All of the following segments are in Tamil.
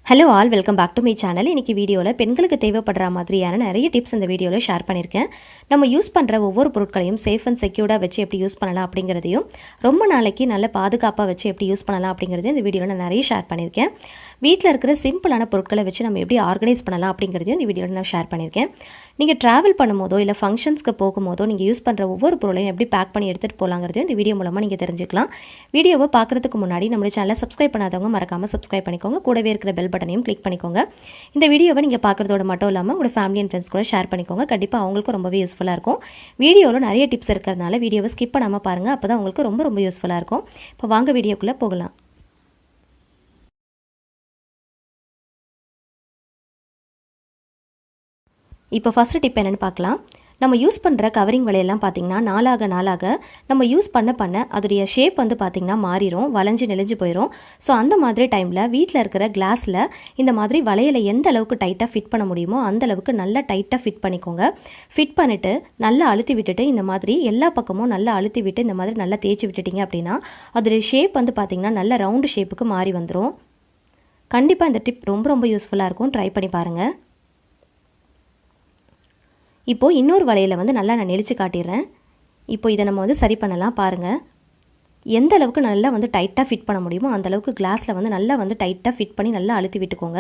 Hello all welcome back to my channel. இன்றைக்கி வீடியோவில் பெண்களுக்கு தேவைப்படுற மாதிரியான நிறைய டிப்ஸ் இந்த வீடியோவில் ஷேர் பண்ணியிருக்கேன். நம்ம யூஸ் பண்ணுற ஒவ்வொரு பொருட்களையும் சேஃப் அண்ட் செக்யூர்டாக வச்சு எப்படி யூஸ் பண்ணலாம் அப்படிங்கிறதையும் ரொம்ப நாளைக்கு நல்ல பாதுகாப்பாக வச்சு எப்படி யூஸ் பண்ணலாம் அப்படிங்கிறதையும் இந்த வீடியோவில் நான் நிறைய ஷேர் பண்ணியிருக்கேன். வீட்டில் இருக்கிற சிம்பிளான பொருட்களை வச்சு நம்ம எப்படி ஆர்கனைஸ் பண்ணலாம் அப்படிங்கிறதையும் இந்த வீடியோவில் நான் ஷேர் பண்ணியிருக்கேன். நீங்கள் ட்ராவல் பண்ணும்போதோ இல்லை ஃபங்க்ஷன்ஸ்க்கு போகும்போதோ நீங்கள் யூஸ் பண்ணுற ஒவ்வொரு பொருளையும் எப்படி பேக் பண்ணி எடுத்துகிட்டு போகலாங்கிறதையும் இந்த வீடியோ மூலமாக நீங்கள் தெரிஞ்சுக்கலாம். வீடியோவை பார்க்குறதுக்கு முன்னாடி நம்மளுடைய சேனலை சப்ஸ்கிரைப் பண்ணாதவங்க மறக்காமல் சப்ஸ்கிரைப் பண்ணிக்கோங்க. கூடவே இருக்கிற பெல் பட்டனையும் கிளிக் பண்ணிக்கோங்க. இந்த வீடியோவை நீங்கள் பார்க்குறதோட மட்டும் இல்லாமல் உங்களோட ஃபேமிலி அண்ட் ஃப்ரெண்ட்ஸ் கூட ஷேர் பண்ணிக்கோங்க. கண்டிப்பாக அவங்களுக்கும் ரொம்பவே யூஸ்ஃபுல்லாக இருக்கும். வீடியோவில் நிறைய டிப்ஸ் இருக்கிறதுனால வீடியோவை ஸ்கிப் பண்ணாமல் பாருங்கள். அப்போ தான் உங்களுக்கு ரொம்ப யூஸ்ஃபுல்லாக இருக்கும். இப்போ வாங்க வீடியோக்குள்ளே போகலாம். இப்போ ஃபஸ்ட்டு டிப் என்னென்னு பார்க்கலாம். நம்ம யூஸ் பண்ணுற கவரிங் வலையெல்லாம் பார்த்திங்கன்னா நாளாக நம்ம யூஸ் பண்ண அதோடைய ஷேப் வந்து பார்த்திங்கன்னா மாறிடும், வளைஞ்சு நெளிஞ்சு போயிடும். ஸோ அந்த மாதிரி டைமில் வீட்டில் இருக்கிற கிளாஸில் இந்த மாதிரி வளையலை எந்த அளவுக்கு டைட்டாக ஃபிட் பண்ண முடியுமோ அந்த அளவுக்கு நல்லா டைட்டாக ஃபிட் பண்ணிக்கோங்க. ஃபிட் பண்ணிவிட்டு நல்லா அழுத்தி விட்டுட்டு இந்த மாதிரி எல்லா பக்கமும் நல்லா அழுத்தி விட்டு இந்த மாதிரி நல்லா தேய்ச்சி விட்டுட்டிங்க அப்படின்னா அதோடைய ஷேப் வந்து பார்த்திங்கன்னா நல்ல ரவுண்டு ஷேப்புக்கு மாறி வந்துடும். கண்டிப்பாக இந்த டிப் ரொம்ப யூஸ்ஃபுல்லாக இருக்கும். ட்ரை பண்ணி பாருங்கள். இப்போது இன்னொரு வலையில் வந்து நல்லா நான் நெளிச்சு காட்டிடுறேன். இப்போ இதை நம்ம வந்து சரி பண்ணலாம். பாருங்கள், எந்த அளவுக்கு நல்லா வந்து டைட்டாக ஃபிட் பண்ண முடியுமோ அந்த அளவுக்கு கிளாஸில் வந்து நல்லா வந்து டைட்டாக ஃபிட் பண்ணி நல்லா அழுத்தி விட்டுக்கோங்க.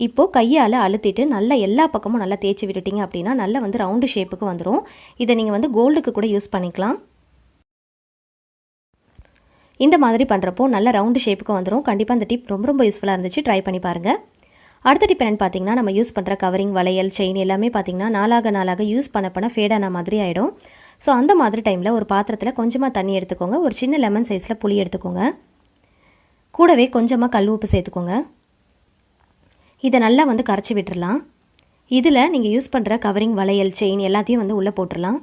இப்போது கையால் அழுத்திட்டு நல்லா எல்லா பக்கமும் நல்லா தேய்ச்சி விட்டுட்டிங்க அப்படின்னா நல்லா வந்து ரவுண்டு ஷேப்புக்கு வந்துடும். இதை நீங்கள் வந்து கோல்டுக்கு கூட யூஸ் பண்ணிக்கலாம். இந்த மாதிரி பண்ணுறப்போ நல்ல ரவுண்டு ஷேப்புக்கு வந்துடும். கண்டிப்பாக இந்த டிப் ரொம்ப யூஸ்ஃபுல்லாக இருந்துச்சு. ட்ரை பண்ணி பாருங்கள். அடுத்த டிப் என்னென்னு பார்த்தீங்கன்னா, நம்ம யூஸ் பண்ணுற கவரிங், வளையல், செயின் எல்லாமே பார்த்திங்கன்னா நாளாக யூஸ் பண்ண ஃபேடான மாதிரி ஆகிடும். ஸோ அந்த மாதிரி டைமில் ஒரு பாத்திரத்தில் கொஞ்சமாக தண்ணி எடுத்துக்கோங்க. ஒரு சின்ன லெமன் சைஸில் புளி எடுத்துக்கோங்க. கூடவே கொஞ்சமாக கல் உப்பு சேர்த்துக்கோங்க. இதை நல்லா வந்து கரைச்சி விட்டுடலாம். இதில் நீங்கள் யூஸ் பண்ணுற கவரிங், வளையல், செயின் எல்லாத்தையும் வந்து உள்ளே போட்டுடலாம்.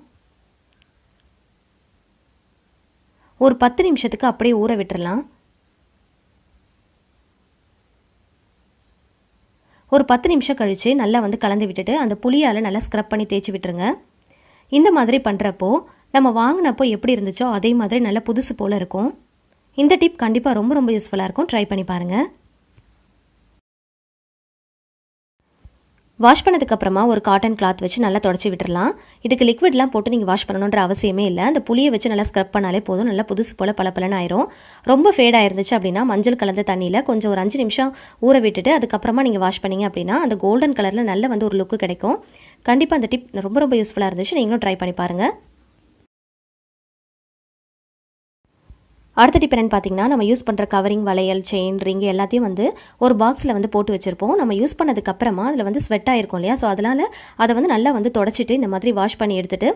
ஒரு 10 நிமிஷத்துக்கு அப்படியே ஊற விட்டுடலாம். ஒரு 10 நிமிஷம் கழித்து நல்லா வந்து கலந்து விட்டுட்டு அந்த புளியால் நல்லா ஸ்க்ரப் பண்ணி தேய்ச்சி விட்டுருங்க. இந்த மாதிரி பண்ணுறப்போ நம்ம வாங்கினப்போ எப்படி இருந்துச்சோ அதே மாதிரி நல்லா புதுசு போல் இருக்கும். இந்த டிப் கண்டிப்பாக ரொம்ப யூஸ்ஃபுல்லாக இருக்கும். ட்ரை பண்ணி பாருங்கள். வாஷ் பண்ணதுக்கப்புறமா ஒரு காட்டன் கிளாத் வச்சு நல்லா தொடச்சி விட்டுடலாம். இதுக்கு லிக்விட்லாம் போட்டு நீங்கள் வாஷ் பண்ணணுன்ற அவசியமே இல்லை. அந்த புளியை வச்சு நல்லா ஸ்க்ரப் பண்ணாலே போதும். நல்லா புதுசு போல் பளபளன்னு ஆயிரும். ரொம்ப ஃபேடாக இருந்துச்சு அப்படின்னா மஞ்சள் கலந்த தண்ணியில் கொஞ்சம் ஒரு 5 நிமிஷம் ஊற விட்டுட்டு அதுக்கப்புறமா நீங்கள் வாஷ் பண்ணிங்க அப்படின்னா அந்த கோல்டன் கலரில் நல்ல வந்து ஒரு லுக்கு கிடைக்கும். கண்டிப்பாக அந்த டிப் ரொம்ப யூஸ்ஃபுல்லாக இருந்துச்சு. நீங்களும் ட்ரை பண்ணி பாருங்கள். அடுத்த டிப் என்னென்னு பார்த்தீங்கன்னா, நம்ம யூஸ் பண்ணுற கவரிங், வளையல், செயின், ரிங் எல்லாத்தையும் வந்து ஒரு பாக்ஸில் வந்து போட்டு வச்சுருப்போம். நம்ம யூஸ் பண்ணதுக்கப்புறமா அதில் வந்து ஸ்வெட் ஆகிருக்கும் இல்லையா? ஸோ அதனால் அதை வந்து நல்லா வந்து தொடச்சிட்டு இந்த மாதிரி வாஷ் பண்ணி எடுத்துகிட்டு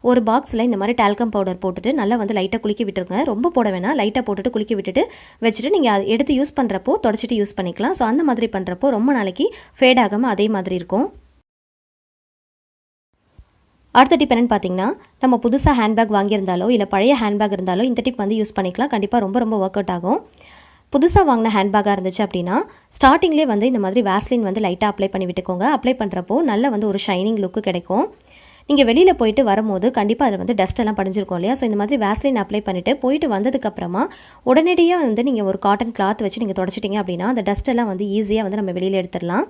ஒரு பாக்ஸில் இந்த மாதிரி டால்கம் பவுடர் போட்டுட்டு நல்லா வந்து லைட்டாக குளிக்க விட்டுருங்க. ரொம்ப போட வேணாம், லைட்டாக போட்டுட்டு குளிக்க விட்டுட்டு வச்சுட்டு நீங்கள் அதை எடுத்து யூஸ் பண்ணுறப்போ தொடச்சிட்டு யூஸ் பண்ணிக்கலாம். ஸோ அந்த மாதிரி பண்ணுறப்போ ரொம்ப நாளைக்கு ஃபேட் ஆகாமல் அதே மாதிரி இருக்கும். அடுத்த டிப் என்னென்னு பார்த்தீங்கன்னா, நம்ம புதுசாக ஹேண்ட்பேக் வாங்கியிருந்தாலோ இல்லை பழைய ஹேண்ட்பேக் இருந்தாலோ இந்த டிப் வந்து யூஸ் பண்ணிக்கலாம். கண்டிப்பாக ரொம்ப ஒர்க் அவுட் ஆகும். புதுசாக வாங்கின ஹேண்ட்பேக்காக இருந்துச்சு அப்படின்னா ஸ்டார்டிங்லேயே வந்து இந்த மாதிரி வேஸ்லின் வந்து லைட்டாக அப்ளை பண்ணி விட்டுக்கோங்க. அப்ளை பண்ணுறப்போ நல்ல வந்து ஒரு ஷைனிங் லுக்கு கிடைக்கும். நீங்கள் வெளியில் போயிட்டு வரும்போது கண்டிப்பாக அதில் வந்து டஸ்ட் எல்லாம் படிஞ்சிருக்கும் இல்லையா? ஸோ இந்த மாதிரி வேஸ்லின் அப்ளை பண்ணிவிட்டு போயிட்டு வந்ததுக்கப்புறமா உடனடியாக வந்து நீங்கள் ஒரு காட்டன் கிளாத் வச்சு நீங்கள் தொடச்சிட்டிங்க அப்படின்னா அந்த டஸ்ட் எல்லாம் வந்து ஈஸியாக வந்து நம்ம வெளியில் எடுத்துடலாம்.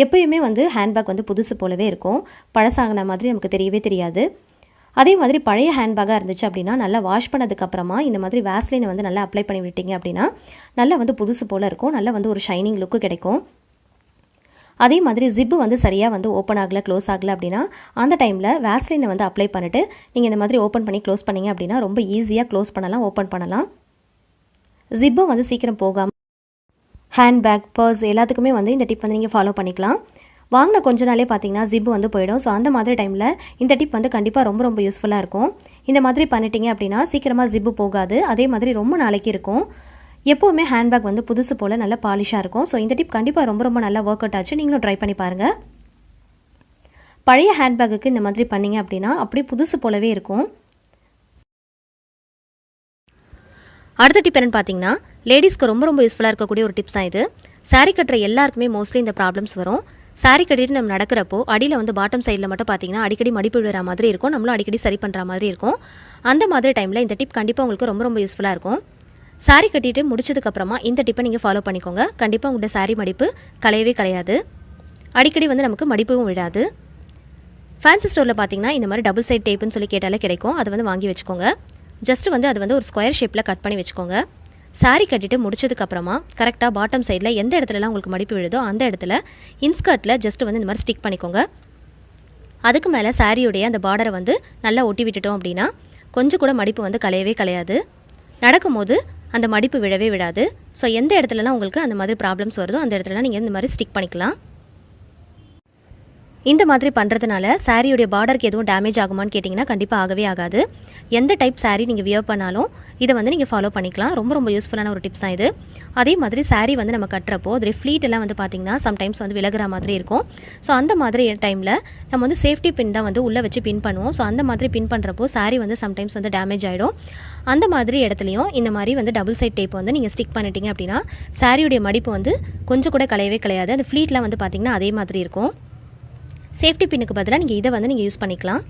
எப்பயுமே வந்து ஹேண்ட்பேக் வந்து புதுசு போலவே இருக்கும். பழசாகின மாதிரி நமக்கு தெரியவே தெரியாது. அதே மாதிரி பழைய ஹேண்ட்பேக்காக இருந்துச்சு அப்படின்னா நல்லா வாஷ் பண்ணதுக்கப்புறமா இந்த மாதிரி வேஸ்லினை வந்து நல்லா அப்ளை பண்ணி விட்டீங்க அப்படின்னா நல்லா வந்து புதுசு போல் இருக்கும். நல்லா வந்து ஒரு ஷைனிங் லுக்கு கிடைக்கும். அதே மாதிரி ஜிப்பு வந்து சரியாக வந்து ஓப்பன் ஆகலை, க்ளோஸ் ஆகலை அப்படின்னா அந்த டைமில் வேஸ்லினை வந்து அப்ளை பண்ணிவிட்டு நீங்கள் இந்த மாதிரி ஓப்பன் பண்ணி க்ளோஸ் பண்ணிங்க அப்படின்னா ரொம்ப ஈஸியாக க்ளோஸ் பண்ணலாம், ஓப்பன் பண்ணலாம். ஜிப்பும் வந்து சீக்கிரம் போகாமல் ஹேண்ட்பேக், பர்ஸ் எல்லாத்துக்குமே வந்து இந்த டிப் வந்து நீங்கள் ஃபாலோ பண்ணிக்கலாம். வாங்கின கொஞ்ச நாளே பார்த்தீங்கன்னா ஜிப்பு வந்து போயிடும். ஸோ அந்த மாதிரி டைமில் இந்த டிப் வந்து கண்டிப்பாக ரொம்ப யூஸ்ஃபுல்லாக இருக்கும். இந்த மாதிரி பண்ணிட்டீங்க அப்படின்னா சீக்கிரமாக ஜிப்பு போகாது. அதே மாதிரி ரொம்ப நாளைக்கு இருக்கும். எப்போவுமே ஹேண்ட்பேக் வந்து புதுசு போல் நல்ல பாலிஷாக இருக்கும். ஸோ இந்த டிப் கண்டிப்பாக ரொம்ப நல்லா ஒர்க் அவுட் ஆச்சு. நீங்களும் ட்ரை பண்ணி பாருங்கள். பழைய ஹேண்ட்பேக்குக்கு இந்த மாதிரி பண்ணிங்க அப்படின்னா அப்படியே புதுசு போலவே இருக்கும். அடுத்த டிப் என்னென்னு பார்த்தீங்கன்னா, லேடிஸ்க்கு ரொம்ப யூஸ்ஃபுல்லாக இருக்கக்கூடிய ஒரு டிப்ஸ் தான் இது. சாரீ கட்டுற எல்லாருக்குமே மோஸ்ட்லி இந்த ப்ராப்ளம்ஸ் வரும். சாரீ கட்டிட்டு நம்ம நடக்கிறப்போ அடியில் வந்து பாட்டம் சைடில் மட்டும் பார்த்தீங்கன்னா அடிக்கடி மடிப்பு விழுற மாதிரி இருக்கும். நம்மளும் அடிக்கடி சரி பண்ணுற மாதிரி இருக்கும். அந்த மாதிரி டைமில் இந்த டிப் கண்டிப்பாக உங்களுக்கு ரொம்ப யூஸ்ஃபுல்லாக இருக்கும். சாரீ கட்டிட்டு முடிச்சதுக்கப்புறமா இந்த டிப்பை நீங்கள் ஃபாலோ பண்ணிக்கோங்க. கண்டிப்பாக உங்களோட சாரீ மடிப்பு கலையவே கலையாது. அடிக்கடி வந்து நமக்கு மடிப்பும் விடாது. ஃபேன்சி ஸ்டோரில் பார்த்தீங்கன்னா இந்த மாதிரி டபுள் சைட் டேப்புன்னு சொல்லி கேட்டாலே கிடைக்கும். அதை வந்து வாங்கி வச்சுக்கோங்க. ஜஸ்ட் வந்து அது வந்து ஒரு ஸ்கொயர் ஷேப்பில் கட் பண்ணி வச்சுக்கோங்க. சாரீ கட்டிட்டு முடிச்சதுக்கப்புறமா கரெக்டாக பாட்டம் சைடில் எந்த இடத்துலலாம் உங்களுக்கு மடிப்பு விழுதோ அந்த இடத்துல இன்ஸ்கர்ட்டில் ஜஸ்ட் வந்து இந்த மாதிரி ஸ்டிக் பண்ணிக்கோங்க. அதுக்கு மேலே சாரியுடைய அந்த பார்டரை வந்து நல்லா ஒட்டி விட்டுட்டோம் அப்படின்னா கொஞ்சம் கூட மடிப்பு வந்து கலையவே கலையாது. நடக்கும்போது அந்த மடிப்பு விழவே விடாது. ஸோ எந்த இடத்துலலாம் உங்களுக்கு அந்த மாதிரி ப்ராப்ளம்ஸ் வருதோ அந்த இடத்துலலாம் நீங்கள் இந்த மாதிரி ஸ்டிக் பண்ணிக்கலாம். இந்த மாதிரி பண்ணுறதுனால சாரியுடைய பார்டருக்கு எதுவும் டேமேஜ் ஆகுமான்னு கேட்டிங்கன்னா கண்டிப்பாக ஆகவே ஆகாது. எந்த டைப் சாரீ நீங்கள் வியர் பண்ணாலும் இதை வந்து நீங்கள் ஃபாலோ பண்ணிக்கலாம். ரொம்ப ரொம்ப யூஸ்ஃபுல்லான ஒரு டிப்ஸ் தான் இது. அதே மாதிரி சாரீ வந்து நம்ம கட்டுறப்போ அதில் ஃப்ளீட் எல்லாம் வந்து பார்த்திங்கன்னா சம்டைம்ஸ் வந்து விலகிற மாதிரி இருக்கும். ஸோ அந்த மாதிரி டைமில் நம்ம வந்து சேஃப்டி பின் தான் வந்து உள்ளே வச்சு பின் பண்ணுவோம். ஸோ அந்த மாதிரி பின் பண்ணுறப்போ சாரீ வந்து சம்டைம்ஸ் வந்து டேமேஜ் ஆகிடும். அந்த மாதிரி இடத்துலையும் இந்த மாதிரி வந்து டபுள் சைட் டேப் வந்து நீங்கள் ஸ்டிக் பண்ணிட்டீங்க அப்படின்னா சாரியுடைய மடிப்பு வந்து கொஞ்சம் கூட கலையவே கலையாது. அந்த ஃப்ளீட்லாம் வந்து பார்த்திங்கன்னா அதே மாதிரி இருக்கும். சேஃப்டி பின்னுக்கு பதிலாக நீங்கள் இதை வந்து நீங்கள் யூஸ் பண்ணிக்கலாம்.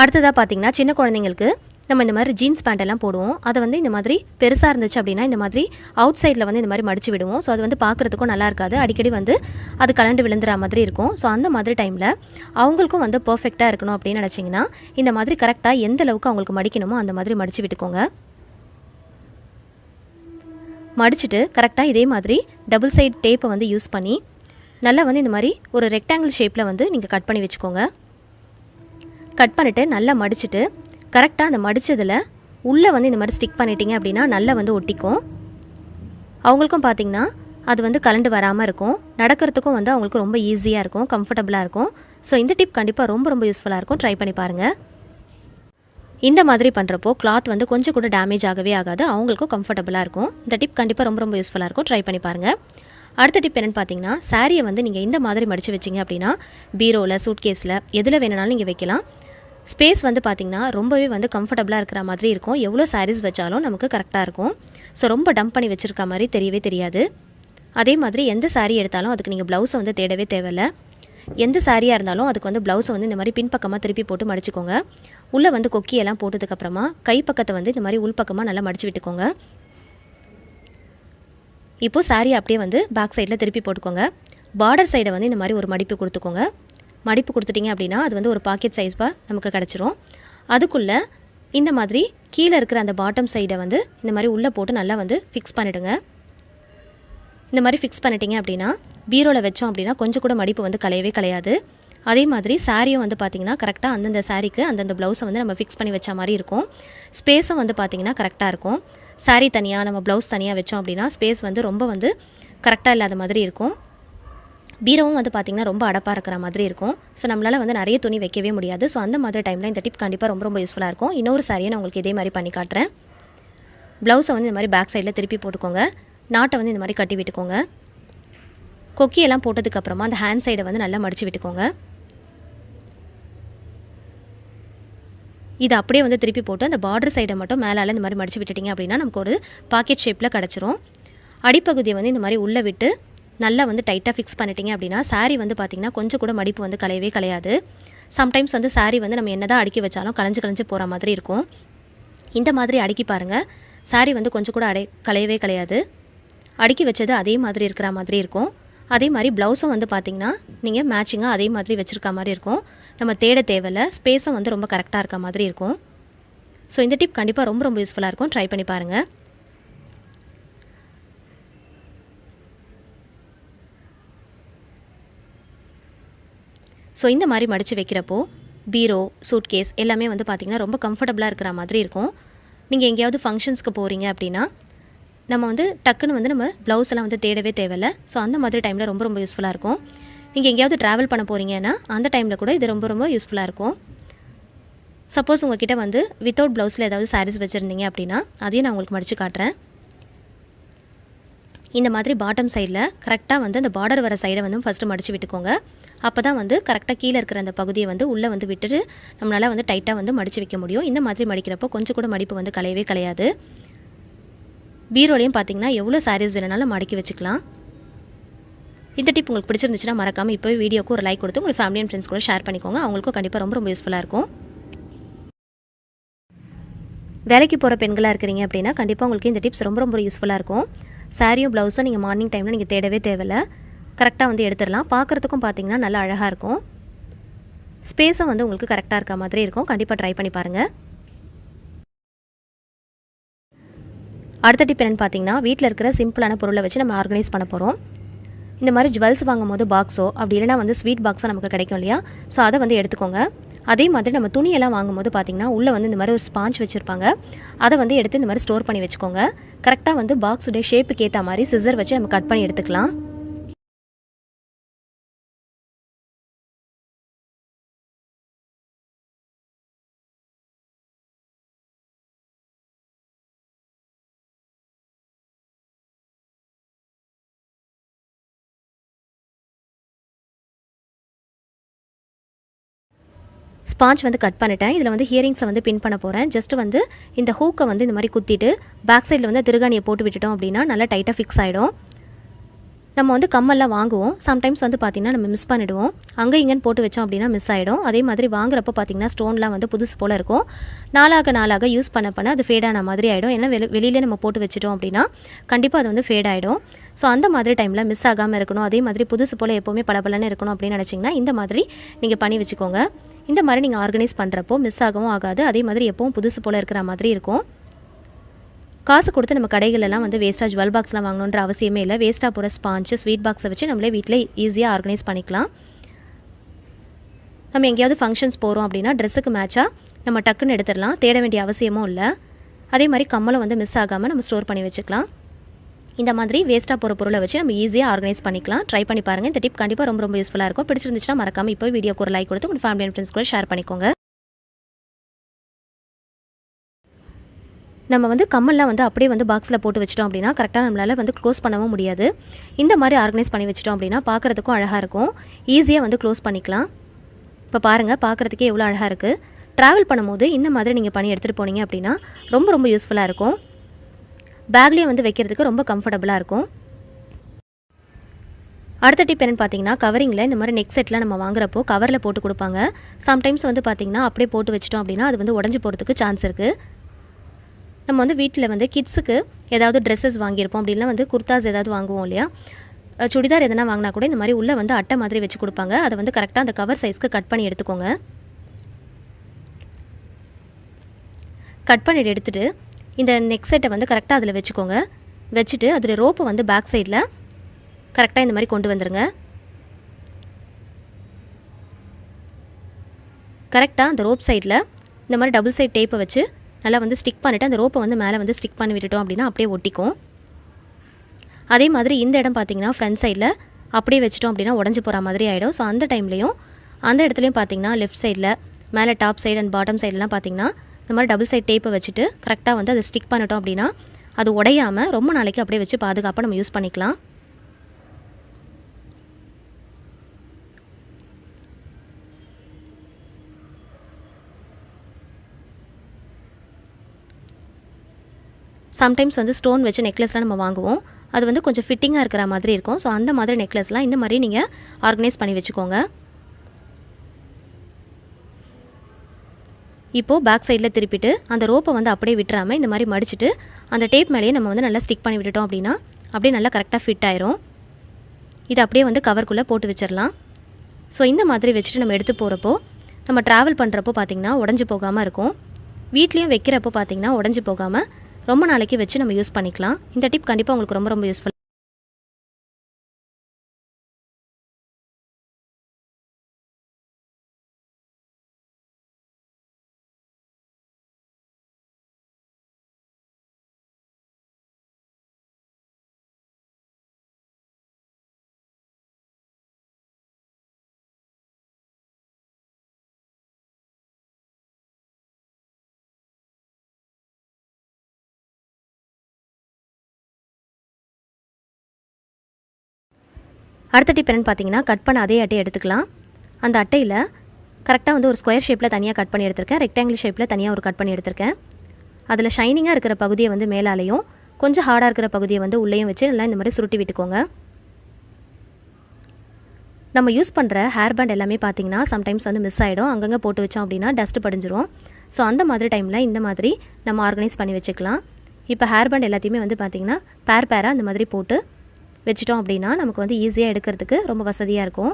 அடுத்ததாக பார்த்தீங்கன்னா சின்ன குழந்தைங்களுக்கு நம்ம இந்த மாதிரி ஜீன்ஸ் பேண்ட் எல்லாம் போடுவோம். அதை வந்து இந்த மாதிரி பெருசாக இருந்துச்சு அப்படின்னா இந்த மாதிரி அவுட் சைடில் வந்து இந்த மாதிரி மடித்து விடுவோம். ஸோ அது வந்து பார்க்குறதுக்கும் நல்லா இருக்காது. அடிக்கடி வந்து அது கலண்டு விழுந்துற மாதிரி இருக்கும். ஸோ அந்த மாதிரி டைமில் அவங்களுக்கும் வந்து பர்ஃபெக்டாக இருக்கணும் அப்படின்னு நினச்சிங்கன்னா இந்த மாதிரி கரெக்டாக எந்த அளவுக்கு அவங்களுக்கு மடிக்கணுமோ அந்த மாதிரி மடித்து விட்டுக்கோங்க. மடிச்சுட்டு கரெக்டாக இதே மாதிரி டபுள் சைட் டேப்பை வந்து யூஸ் பண்ணி நல்லா வந்து இந்த மாதிரி ஒரு ரெக்டாங்கிள் ஷேப்பில் வந்து நீங்கள் கட் பண்ணி வச்சுக்கோங்க. கட் பண்ணிவிட்டு நல்லா மடிச்சுட்டு கரெக்டாக அந்த மடித்ததில் உள்ளே வந்து இந்த மாதிரி ஸ்டிக் பண்ணிட்டீங்க அப்படின்னா நல்லா வந்து ஒட்டிக்கும். அவங்களுக்கும் பார்த்திங்கன்னா அது வந்து கலண்டு வராமல் இருக்கும். நடக்கிறதுக்கும் வந்து அவங்களுக்கு ரொம்ப ஈஸியாக இருக்கும், கம்ஃபர்டபுளாக இருக்கும். ஸோ இந்த டிப் கண்டிப்பாக ரொம்ப ரொம்ப யூஸ்ஃபுல்லாக இருக்கும். ட்ரை பண்ணி பாருங்கள். இந்த மாதிரி பண்ணுறப்போ கிளாத் வந்து கொஞ்சம் கூட டேமேஜ் ஆகவே ஆகாது. அவங்களுக்கும் கம்ஃபர்டபுளாக இருக்கும். இந்த டிப் கண்டிப்பாக ரொம்ப ரொம்ப யூஸ்ஃபுல்லாக இருக்கும். ட்ரை பண்ணி பாருங்கள். அடுத்த டிப் என்னென்னு பார்த்தீங்கன்னா சாரியை வந்து நீங்கள் இந்த மாதிரி மடித்து வச்சிங்க அப்படின்னா பீரோவில், சூட்கேஸில் எதில் வேணுனாலும் நீங்கள் வைக்கலாம். ஸ்பேஸ் வந்து பார்த்திங்கன்னா ரொம்பவே வந்து கம்ஃபர்டபுளாக இருக்கிற மாதிரி இருக்கும். எவ்வளோ சாரீஸ் வச்சாலும் நமக்கு கரெக்டாக இருக்கும். ஸோ ரொம்ப டம்ப் பண்ணி வச்சுருக்க மாதிரி தெரியவே தெரியாது. அதே மாதிரி எந்த சாரீ எடுத்தாலும் அதுக்கு நீங்கள் ப்ளவுஸை வந்து தேடவே தேவையில்லை. எந்த சாரியாக இருந்தாலும் அதுக்கு வந்து ப்ளவுஸை வந்து இந்த மாதிரி பின்பக்கமாக திருப்பி போட்டு மடிச்சுக்கோங்க. உள்ளே வந்து கொக்கியெல்லாம் போட்டதுக்கப்புறமா கைப்பக்கத்தை வந்து இந்த மாதிரி உள்பக்கமாக நல்லா மடித்து விட்டுக்கோங்க. இப்போது சாரியை அப்படியே வந்து பேக் சைடில் திருப்பி போட்டுக்கோங்க. பார்டர் சைடை வந்து இந்த மாதிரி ஒரு மடிப்பு கொடுத்துக்கோங்க. மடிப்பு கொடுத்துட்டிங்க அப்படின்னா அது வந்து ஒரு பாக்கெட் சைஸ்பாக நமக்கு கிடச்சிரும். அதுக்குள்ளே இந்த மாதிரி கீழே இருக்கிற அந்த பாட்டம் சைடை வந்து இந்த மாதிரி உள்ளே போட்டு நல்லா வந்து ஃபிக்ஸ் பண்ணிவிடுங்க. இந்த மாதிரி ஃபிக்ஸ் பண்ணிட்டீங்க அப்படின்னா பீரோவில் வச்சோம் அப்படின்னா கொஞ்சம் கூட மடிப்பு வந்து கலையவே கலையாது. அதே மாதிரி சாரியும் வந்து பார்த்திங்கன்னா கரெக்டாக அந்தந்த சாரிக்கு அந்தந்த ப்ளவுஸை வந்து நம்ம ஃபிக்ஸ் பண்ணி வச்ச மாதிரி இருக்கும். ஸ்பேஸும் வந்து பார்த்திங்கன்னா கரெக்டாக இருக்கும். சாரீ தனியாக நம்ம ப்ளவுஸ் தனியாக வச்சோம் அப்படின்னா ஸ்பேஸ் வந்து ரொம்ப வந்து கரெக்டாக இல்லாத மாதிரி இருக்கும். பீரோவும் வந்து பார்த்திங்கன்னா ரொம்ப அடப்பாக இருக்கிற மாதிரி இருக்கும். ஸோ நம்மளால் வந்து நிறைய துணி வைக்கவே முடியாது. ஸோ அந்த மாதிரி டைமில் இந்த டிப் கண்டிப்பாக ரொம்ப ரொம்ப யூஸ்ஃபுல்லாக இருக்கும். இன்னொரு சாரியை நான் உங்களுக்கு இதே மாதிரி பண்ணி காட்டுறேன். ப்ளவுஸை வந்து இந்த மாதிரி பேக் சைடில் திருப்பி போட்டுக்கோங்க. நாட்டை வந்து இந்த மாதிரி கட்டி விட்டுக்கோங்க. கொக்கியெல்லாம் போட்டதுக்கப்புறமா அந்த ஹேண்ட் சைடை வந்து நல்லா மடித்து விட்டுக்கோங்க. இது அப்படியே வந்து திருப்பி போட்டு அந்த பார்டர் சைடை மட்டும் மேலால் இந்த மாதிரி மடித்து விட்டுட்டிங்க அப்படின்னா நமக்கு ஒரு பாக்கெட் ஷேப்பில் கிடச்சிரும். அடிப்பகுதியை வந்து இந்த மாதிரி உள்ளே விட்டு நல்லா வந்து டைட்டாக ஃபிக்ஸ் பண்ணிட்டீங்க அப்படின்னா சாரீ வந்து பார்த்திங்கன்னா கொஞ்சம் கூட மடிப்பு வந்து கலையவே கலையாது. சம்டைம்ஸ் வந்து சாரீ வந்து நம்ம என்ன தான் அடுக்கி வச்சாலும் கலைஞ்சு போகிற மாதிரி இருக்கும். இந்த மாதிரி அடுக்கி பாருங்கள். சாரீ வந்து கொஞ்சம் கூட கலையவே கலையாது. அடுக்கி வச்சது அதே மாதிரி இருக்கிற மாதிரி இருக்கும். அதே மாதிரி ப்ளவுஸும் வந்து பார்த்திங்கன்னா நீங்கள் மேட்சிங்காக அதே மாதிரி வச்சுருக்க மாதிரி இருக்கும். நம்ம தேட தேவையில்லை. ஸ்பேஸும் வந்து ரொம்ப கரெக்டாக இருக்க மாதிரி இருக்கும். ஸோ இந்த டிப் கண்டிப்பாக ரொம்ப ரொம்ப யூஸ்ஃபுல்லாக இருக்கும். ட்ரை பண்ணி பாருங்கள். ஸோ இந்த மாதிரி மடித்து வைக்கிறப்போ பீரோ, சூட்கேஸ் எல்லாமே வந்து பார்த்திங்கன்னா ரொம்ப கம்ஃபர்டபுளாக இருக்கிற மாதிரி இருக்கும். நீங்கள் எங்கேயாவது ஃபங்க்ஷன்ஸ்க்கு போகிறீங்க அப்படின்னா நம்ம வந்து டக்குன்னு வந்து நம்ம ப்ளவுஸ் எல்லாம் வந்து தேடவே தேவையில்லை. ஸோ அந்த மாதிரி டைமில் ரொம்ப ரொம்ப யூஸ்ஃபுல்லாக இருக்கும். நீங்கள் எங்கேயாவது ட்ராவல் பண்ண போகிறீங்கன்னா அந்த டைமில் கூட இது ரொம்ப ரொம்ப யூஸ்ஃபுல்லாக இருக்கும். சப்போஸ் உங்கள்கிட்ட வந்து வித்தவுட் ப்ளவுஸில் ஏதாவது சாரீஸ் வச்சுருந்தீங்க அப்படின்னா அதையும் நான் உங்களுக்கு மடித்து காட்டுறேன். இந்த மாதிரி பாட்டம் சைடில் கரெக்டாக வந்து அந்த பார்டர் வர சைடை வந்து ஃபஸ்ட்டு மடித்து விட்டுக்கோங்க. அப்போ தான் வந்து கரெக்டாக கீழே இருக்கிற அந்த பகுதியை வந்து உள்ளே வந்து விட்டுட்டு நம்மளால் வந்து டைட்டாக வந்து மடித்து வைக்க முடியும். இந்த மாதிரி மடிக்கிறப்போ கொஞ்சம் கூட மடிப்பு வந்து கலையவே கலையாது. பீரோலையும் பார்த்திங்கன்னா எவ்வளோ சாரீஸ் வேணுனாலும் மடக்கி வச்சுக்கலாம். இந்த டிப் உங்களுக்கு பிடிச்சிருந்துச்சுன்னா மறக்காமல் இப்போ வீடியோக்கு ஒரு லைக் கொடுத்து உங்கள் ஃபேமிலி அண்ட் ஃப்ரெண்ட்ஸ் கூட ஷேர் பண்ணிக்கோங்க. அவங்களுக்கும் கண்டிப்பாக ரொம்ப ரொம்ப யூஸ்ஃபுல்லாக இருக்கும். வேலைக்கு போகிற பெண்களாக இருக்கிறீங்க அப்படின்னா கண்டிப்பாக உங்களுக்கு இந்த டிப்ஸ் ரொம்ப ரொம்ப யூஸ்ஃபுல்லாக இருக்கும். சாரியும் ப்ளவுஸும் நீங்கள் மார்னிங் டைமில் நீங்கள் தேடவே தேவையில்லை, கரெக்டாக வந்து எடுத்துடலாம். பார்க்குறதுக்கும் பார்த்தீங்கன்னா நல்லா அழகாக இருக்கும். ஸ்பேஸும் வந்து உங்களுக்கு கரெக்டாக இருக்க மாதிரி இருக்கும். கண்டிப்பாக ட்ரை பண்ணி பாருங்கள். அடுத்த டிப் என்னென்னு பார்த்தீங்கன்னா, வீட்டில் இருக்கிற சிம்பிளான பொருளை வச்சு நம்ம ஆர்கனைஸ் பண்ண போகிறோம். இந்த மாதிரி ஜுவல்ஸ் வாங்கும் போது பாக்ஸோ அப்படி இல்லைனா வந்து ஸ்வீட் பாக்ஸோ நமக்கு கிடைக்கும் இல்லையா, ஸோ அதை வந்து எடுத்துக்கோங்க. அதே மாதிரி நம்ம துணியெல்லாம் வாங்கும்போது பார்த்திங்கன்னா உள்ளே வந்து இந்த மாதிரி ஒரு ஸ்பாஞ்ச் வச்சுருப்பாங்க, அதை வந்து எடுத்து இந்த மாதிரி ஸ்டோர் பண்ணி வச்சுக்கோங்க. கரெக்டாக வந்து பாக்ஸுடைய ஷேப்புக்கு ஏற்ற மாதிரி சிசர் வச்சு நம்ம கட் பண்ணி எடுத்துக்கலாம். ஸ்பாஞ்ச் வந்து கட் பண்ணிட்டேன். இதில் வந்து ஹியரிங்ஸை வந்து பின் பண்ண போகிறேன். ஜஸ்ட்டு வந்து இந்த ஹூக்கை வந்து இந்த மாதிரி குத்திட்டு பேக் சைடில் வந்து திருகாணியை போட்டு விட்டுட்டோம் அப்படின்னா நல்லா டைட்டாக ஃபிக்ஸ் ஆகிடும். நம்ம வந்து கம்மல்லாம் வாங்குவோம், சம்டைம்ஸ் வந்து பார்த்திங்கன்னா நம்ம மிஸ் பண்ணிவிடுவோம். அங்கே இங்கேன்னு போட்டு வச்சோம் அப்படின்னா மிஸ் ஆகிடும். அதே மாதிரி வாங்குறப்போ பார்த்திங்கன்னா ஸ்டோன்லாம் வந்து புதுசு போல் இருக்கும். நாளாக யூஸ் பண்ண அது ஃபேடான மாதிரி ஆகிடும். ஏன்னா வெளியிலே நம்ம போட்டு வச்சிட்டோம் அப்படின்னா கண்டிப்பாக அது வந்து ஃபேட் ஆகிடும். ஸோ அந்த மாதிரி டைமில் மிஸ் ஆகாமல் இருக்கணும், அதே மாதிரி புதுசு போல் எப்போவுமே பளபளன்னு இருக்கணும் அப்படின்னு நினச்சிங்கன்னா இந்த மாதிரி நீங்கள் பண்ணி வச்சுக்கோங்க. இந்த மாதிரி நீங்கள் ஆர்கனைஸ் பண்ணுறப்போ மிஸ் ஆகவும் ஆகாது, அதே மாதிரி எப்பவும் புதுசு போல் இருக்கிற மாதிரி இருக்கும். காசு கொடுத்து நம்ம கடைகளெல்லாம் வந்து வேஸ்ட்டாக ஜுவல் பாக்ஸ்லாம் வாங்கணுன்ற அவசியமே இல்லை. வேஸ்ட்டாக போகிற ஸ்பாஞ்சு ஸ்வீட் பாக்ஸை வச்சு நம்மளே வீட்டில் ஈஸியாக ஆர்கனைஸ் பண்ணிக்கலாம். நம்ம எங்கேயாவது ஃபங்க்ஷன்ஸ் போகிறோம் அப்படின்னா ட்ரெஸ்ஸுக்கு மேட்சாக நம்ம டக்குன்னு எடுத்துடலாம், தேட வேண்டிய அவசியமும் இல்லை. அதே மாதிரி கம்மலும் வந்து மிஸ் ஆகாமல் நம்ம ஸ்டோர் பண்ணி வச்சுக்கலாம். இந்த மாதிரி வேஸ்ட்டாக போகிற பொருளை வச்சு நம்ம ஈஸியாக ஆர்கனைஸ் பண்ணிக்கலாம். ட்ரை பண்ணி பாருங்கள். இந்த டிப் கண்டிப்பாக ரொம்ப ரொம்ப யூஸ்ஃபுல்லாக இருக்கும். பிடிச்சிருந்துச்சுன்னா மறக்காமல் இப்போ வீடியோக்கு ஒரு லைக் கொடுத்து உங்கள் ஃபேமிலி அண்ட் ஃப்ரெண்ட்ஸ் கூட ஷேர் பண்ணிக்கோங்க. நம்ம வந்து கம்மல்லாம் வந்து அப்படியே வந்து பாக்ஸில் போட்டு வச்சிட்டோம் அப்படின்னா கரெக்டாக நம்மளால் வந்து க்ளோஸ் பண்ணவும் முடியாது. இந்த மாதிரி ஆர்கனைஸ் பண்ணி வச்சிட்டோம் அப்படின்னா பார்க்குறதுக்கும் அழகாக இருக்கும், ஈஸியாக வந்து க்ளோஸ் பண்ணிக்கலாம். இப்போ பாருங்கள், பார்க்குறதுக்கே எவ்வளோ அழகாக இருக்குது. ட்ராவல் பண்ணும்போது இந்த மாதிரி நீங்கள் பண்ணி எடுத்துகிட்டு போனீங்க அப்படின்னா ரொம்ப ரொம்ப யூஸ்ஃபுல்லாக இருக்கும். பேக்லேயும் வந்து வைக்கிறதுக்கு ரொம்ப கம்ஃபர்டபுளாக இருக்கும். அடுத்த டிப் என்னென்னு பார்த்தீங்கன்னா, கவரிங்கில் இந்த மாதிரி நெக் செட்டில் நம்ம வாங்குறப்போ கவரில் போட்டு கொடுப்பாங்க. சம்டைம்ஸ் வந்து பார்த்திங்கன்னா அப்படியே போட்டு வச்சிட்டோம் அப்படின்னா அது வந்து உடஞ்சி போகிறதுக்கு சான்ஸ் இருக்குது. நம்ம வந்து வீட்டில் வந்து கிட்ஸுக்கு ஏதாவது ட்ரெஸ்ஸஸ் வாங்கியிருப்போம் அப்படின்னா வந்து குர்தாஸ் ஏதாவது வாங்குவோம் இல்லையா, சுடிதார் எதனா வாங்கினா கூட இந்த மாதிரி உள்ளே வந்து அட்டை மாதிரி வச்சு கொடுப்பாங்க. அதை வந்து கரெக்டாக அந்த கவர் சைஸ்க்கு கட் பண்ணி எடுத்துக்கோங்க. கட் பண்ணிட்டு எடுத்துகிட்டு இந்த நெக் செட்டை வந்து கரெக்டாக அதில் வச்சுக்கோங்க. வச்சுட்டு அதில் ரோப்பை வந்து பேக் சைடில் கரெக்டாக இந்த மாதிரி கொண்டு வந்துடுங்க. கரெக்டாக அந்த ரோப் சைடில் இந்த மாதிரி டபுள் சைட் டேப்பை வச்சு நல்லா வந்து ஸ்டிக் பண்ணிவிட்டு அந்த ரோப்பை வந்து மேலே வந்து ஸ்டிக் பண்ணி விட்டுட்டோம் அப்படின்னா அப்படியே ஒட்டிக்கும். அதே மாதிரி இந்த இடம் பார்த்திங்கன்னா ஃப்ரண்ட் சைடில் அப்படியே வச்சிட்டோம் அப்படின்னா உடஞ்சி போகிற மாதிரி ஆகிடும். ஸோ அந்த டைம்லையும் அந்த இடத்துலையும் பார்த்திங்கன்னா லெஃப்ட் சைடில் மேலே டாப் சைடு அண்ட் பாட்டம் சைட்லாம் பார்த்திங்கன்னா இந்த மாதிரி டபுள் சைட் டேப்பை வச்சுட்டு கரெக்டாக வந்து அதை ஸ்டிக் பண்ணிட்டோம் அப்படின்னா அது உடையாமல் ரொம்ப நாளைக்கு அப்படியே வச்சு பாதுகாப்பாக நம்ம யூஸ் பண்ணிக்கலாம். சம்டைம்ஸ் வந்து ஸ்டோன் வச்சு நெக்லஸ்லாம் நம்ம வாங்குவோம், அது வந்து கொஞ்சம் ஃபிட்டிங்காக இருக்கிற மாதிரி இருக்கும். ஸோ அந்த மாதிரி நெக்லஸ்லாம் இந்த மாதிரி நீங்கள் ஆர்கனைஸ் பண்ணி வச்சுக்கோங்க. இப்போது பேக் சைடில் திருப்பிட்டு அந்த ரோப்பை வந்து அப்படியே விட்டுறாமல் இந்த மாதிரி மடிச்சுட்டு அந்த டேப் மேலேயே நம்ம வந்து நல்லா ஸ்டிக் பண்ணி விட்டுட்டோம் அப்படின்னா அப்படியே நல்லா கரெக்டாக ஃபிட் ஆயிரும். இது அப்படியே வந்து கவருக்குள்ளே போட்டு வச்சிடலாம். ஸோ இந்த மாதிரி வச்சுட்டு நம்ம எடுத்து போகிறப்போ நம்ம ட்ராவல் பண்ணுறப்போ பார்த்திங்கன்னா உடஞ்சி போகாமல் இருக்கும். வீட்லேயும் வைக்கிறப்போ பார்த்திங்கன்னா உடஞ்சி போகாமல் ரொம்ப நாளைக்கு வச்சு நம்ம யூஸ் பண்ணிக்கலாம். இந்த டிப் கண்டிப்பாக உங்களுக்கு ரொம்ப ரொம்ப யூஸ்ஃபுல். அடுத்த டிப் என்னென்னு பார்த்தீங்கன்னா, கட் பண்ண அதே அட்டையை எடுத்துக்கலாம். அந்த அட்டையில் கரெக்டாக வந்து ஒரு ஸ்கொயர் ஷேப்பில் தனியாக கட் பண்ணி எடுத்திருக்கேன், ரெக்டாங்கிள் ஷேப்பில் தனியாக ஒரு கட் பண்ணி எடுத்திருக்கேன். அதில் ஷைனிங்காக இருக்கிற பகுதியை வந்து மேலாலையும் கொஞ்சம் ஹார்டாக இருக்கிற பகுதியை வந்து உள்ளேயும் வச்சு நல்லா இந்த மாதிரி சுருட்டி விட்டுக்கோங்க. நம்ம யூஸ் பண்ணுற ஹேர் பேண்ட் எல்லாமே பார்த்திங்கன்னா சம்டைம்ஸ் வந்து மிஸ் ஆகிடும், அங்கங்கே போட்டு வச்சோம் அப்படின்னா டஸ்ட்டு படிஞ்சிரும். ஸோ அந்த மாதிரி டைமில் இந்த மாதிரி நம்ம ஆர்கனைஸ் பண்ணி வச்சுக்கலாம். இப்போ ஹேர் பேண்ட் எல்லாத்தையுமே வந்து பார்த்திங்கன்னா பேராக அந்த மாதிரி போட்டு வச்சிட்டோம் அப்படின்னா நமக்கு வந்து ஈஸியாக எடுக்கிறதுக்கு ரொம்ப வசதியாக இருக்கும்.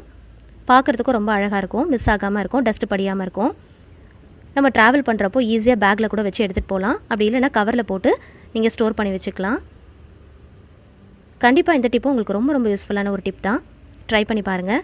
பார்க்குறதுக்கும் ரொம்ப அழகாக இருக்கும், மிஸ் ஆகாமல் இருக்கும், டஸ்ட்டு படியாமல் இருக்கும். நம்ம ட்ராவல் பண்ணுறப்போ ஈஸியாக பேக்கில் கூட வச்சு எடுத்துகிட்டு போகலாம். அப்படி இல்லைன்னா கவரில் போட்டு நீங்கள் ஸ்டோர் பண்ணி வச்சுக்கலாம். கண்டிப்பாக இந்த டிப்பும் உங்களுக்கு ரொம்ப ரொம்ப யூஸ்ஃபுல்லான ஒரு டிப் தான். ட்ரை பண்ணி பாருங்கள்.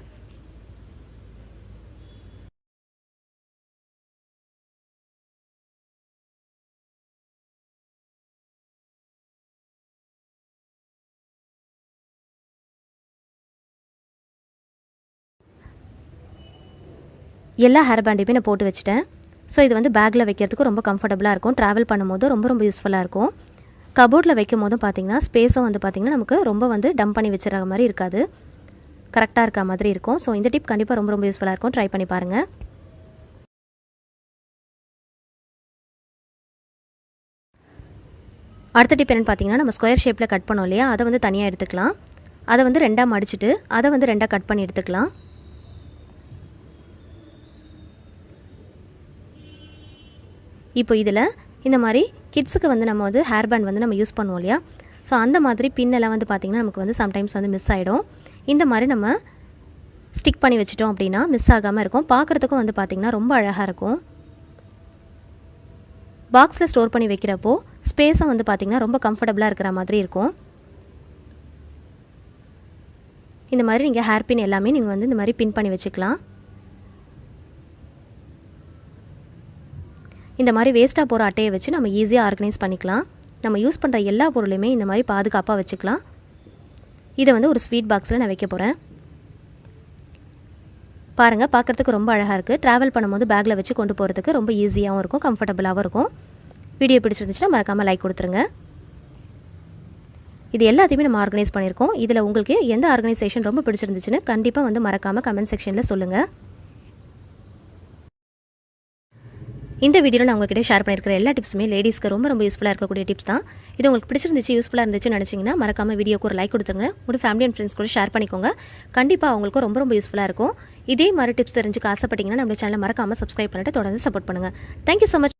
எல்லா ஹேர் பேண்டையுமே நான் போட்டு வச்சுட்டேன். ஸோ இது வந்து பேக்கில் வைக்கிறதுக்கு ரொம்ப கம்ஃபர்டபுளாக இருக்கும். ட்ராவல் பண்ணும்போது ரொம்ப ரொம்ப யூஸ்ஃபுல்லாக இருக்கும். கபோர்டில் வைக்கும் போதும் பார்த்திங்கன்னா ஸ்பேஸும் வந்து பார்த்திங்கன்னா நமக்கு ரொம்ப வந்து டம்ப் பண்ணி வச்சுற மாதிரி இருக்காது, கரெக்டாக இருக்க மாதிரி இருக்கும். ஸோ இந்த டிப் கண்டிப்பாக ரொம்ப ரொம்ப யூஸ்ஃபுல்லாக இருக்கும். ட்ரை பண்ணி பாருங்கள். அடுத்த டிப் என்னென்னு பார்த்தீங்கன்னா, நம்ம ஸ்கொயர் ஷேப்பில் கட் பண்ணோம் இல்லையா, அதை வந்து தனியாக எடுத்துக்கலாம். அதை வந்து 2ஆக மடிச்சுட்டு அதை வந்து 2ஆக கட் பண்ணி எடுத்துக்கலாம். இப்போ இதில் இந்த மாதிரி கிட்ஸுக்கு வந்து நம்ம வந்து ஹேர் பேண்ட் வந்து நம்ம யூஸ் பண்ணுவோம் இல்லையா, ஸோ அந்த மாதிரி பின்னெல்லாம் வந்து பார்த்திங்கன்னா நமக்கு வந்து சம்டைம்ஸ் வந்து மிஸ் ஆகிடும். இந்த மாதிரி நம்ம ஸ்டிக் பண்ணி வச்சிட்டோம் அப்படின்னா மிஸ் ஆகாமல் இருக்கும். பார்க்குறதுக்கும் வந்து பார்த்திங்கன்னா ரொம்ப அழகாக இருக்கும். பாக்ஸில் ஸ்டோர் பண்ணி வைக்கிறப்போ ஸ்பேஸும் வந்து பார்த்திங்கன்னா ரொம்ப கம்ஃபர்டபுளாக இருக்கிற மாதிரி இருக்கும். இந்த மாதிரி நீங்கள் ஹேர் பின் எல்லாமே நீங்கள் வந்து இந்த மாதிரி பின் பண்ணி வச்சுக்கலாம். இந்த மாதிரி வேஸ்ட்டாக போகிற அட்டையை வச்சு நம்ம ஈஸியாக ஆர்கனைஸ் பண்ணிக்கலாம். நம்ம யூஸ் பண்ணுற எல்லா பொருளையுமே இந்த மாதிரி பாதுகாப்பாக வச்சுக்கலாம். இதை வந்து ஒரு ஸ்வீட் பாக்ஸில் நான் வைக்க போகிறேன். பாருங்கள், பார்க்குறதுக்கு ரொம்ப அழகாக இருக்குது. ட்ராவல் பண்ணும்போது பேக்கில் வச்சு கொண்டு போகிறதுக்கு ரொம்ப ஈஸியாகவும் இருக்கும், கம்ஃபர்டபுளாகவும் இருக்கும். வீடியோ பிடிச்சிருந்துச்சுன்னா மறக்காமல் லைக் கொடுத்துருங்க. இது எல்லாத்தையுமே நம்ம ஆர்கனைஸ் பண்ணியிருக்கோம். இதில் உங்களுக்கு எந்த ஆர்கனைசேஷன் ரொம்ப பிடிச்சிருந்துச்சுன்னு கண்டிப்பாக வந்து மறக்காமல் கமெண்ட் செக்ஷனில் சொல்லுங்கள். இந்த வீடியோவில் நான் உங்ககிட்ட ஷேர் பண்ணியிருக்கிற எல்லா டிப்ஸுமே லேடிஸ்க்கு ரொம்ப ரொம்ப யூஸ்ஃபுல்லாக இருக்கக்கூடிய டிப்ஸ் தான். இது உங்களுக்கு பிடிச்சிருந்துச்சு, யூஸ்ஃபுல்லாக இருந்துச்சுன்னு நினச்சிங்கன்னா மறக்காமல் வீடியோக்கு ஒரு லைக் கொடுத்துருங்க. உங்களோட ஃபேமிலி அண்ட் ஃப்ரெண்ட்ஸ் கூட ஷேர் பண்ணிக்கோங்க. கண்டிப்பாக அவங்களுக்கும் ரொம்ப ரொம்ப யூஸ்ஃபுல்லாக இருக்கும். இதே மாதிரி டிப்ஸ் தெரிஞ்சுக்க ஆசைப்பட்டீங்கன்னா நம்ம சேனலை மறக்காமல் சப்ஸ்கிரைப் பண்ணிட்டு தொடர்ந்து சப்போர்ட் பண்ணுங்கள். Thank you so much.